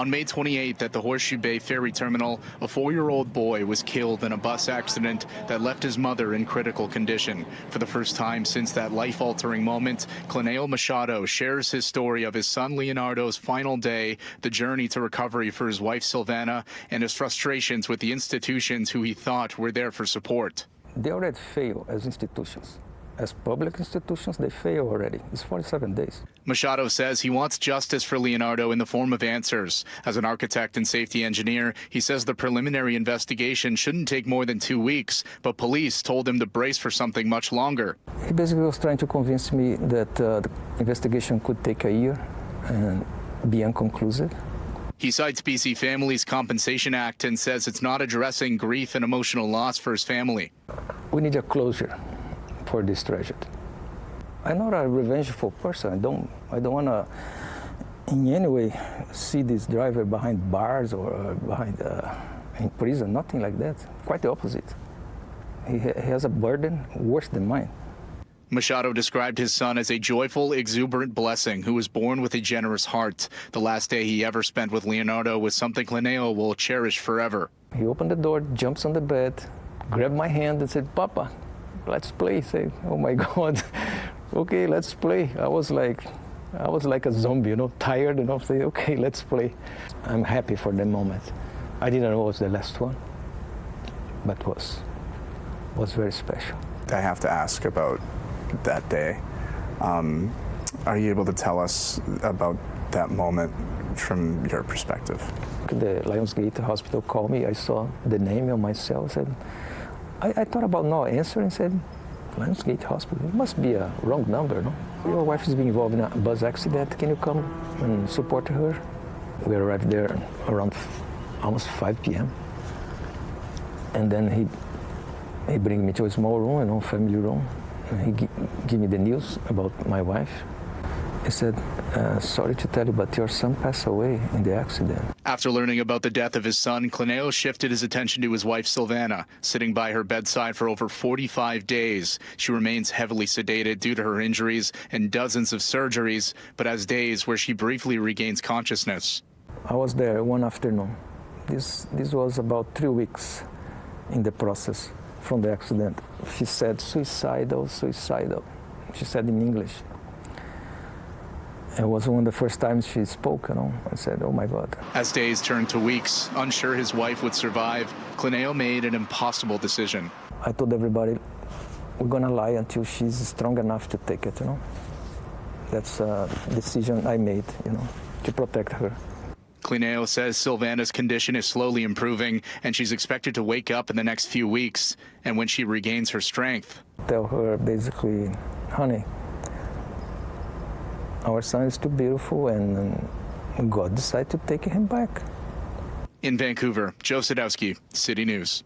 On May 28th at the Horseshoe Bay ferry terminal, a 4-year-old boy was killed in a bus accident that left his mother in critical condition. For the first time since that life-altering moment, Clineu Machado shares his story of his son Leonardo's final day, the journey to recovery for his wife Silvana, and his frustrations with the institutions who he thought were there for support. They already fail as institutions. As public institutions, they fail already. It's 47 days. Machado says he wants justice for Leonardo in the form of answers. As an architect and safety engineer, he says the preliminary investigation shouldn't take more than 2 weeks, but police told him to brace for something much longer. He basically was trying to convince me that the investigation could take a year and be inconclusive. He cites BC Families Compensation Act and says it's not addressing grief and emotional loss for his family. We need a closure for this tragedy. I'm not a revengeful person. I don't want to in any way see this driver behind bars or behind in prison, nothing like that. Quite the opposite. He has a burden worse than mine. Machado described his son as a joyful, exuberant blessing who was born with a generous heart. The last day he ever spent with Leonardo was something Clineu will cherish forever. He opened the door, jumps on the bed, grabbed my hand and said, "Papa, let's play." I said, "Oh my God, okay, let's play." I was like a zombie, tired, say, "Okay, let's play." I'm happy for the moment. I didn't know it was the last one, but was very special. I have to ask about that day. Are you able to tell us about that moment from your perspective? The Lionsgate Hospital called me. I saw the name on my cell. Said, I thought about not answering. Said, Lionsgate Hospital. It must be a wrong number, no? Your wife is being involved in a bus accident. Can you come and support her? We arrived there around almost 5 p.m. And then he bring me to a small room, family room. He give me the news about my wife. He said, "Sorry to tell you, but your son passed away in the accident." After learning about the death of his son, Clineu shifted his attention to his wife Silvana, sitting by her bedside for over 45 days. She remains heavily sedated due to her injuries and dozens of surgeries, but has days where she briefly regains consciousness. I was there one afternoon. This was about 3 weeks in the process from the accident. She said, suicidal. She said in English. It was one of the first times she spoke, I said, "Oh my God." As days turned to weeks, unsure his wife would survive, Clineu made an impossible decision. I told everybody, we're gonna lie until she's strong enough to take it, That's a decision I made, to protect her. Clineu says Silvana's condition is slowly improving, and she's expected to wake up in the next few weeks, and when she regains her strength. Tell her basically, honey, our son is too beautiful, and God decided to take him back. In Vancouver, Joe Sadowski, City News.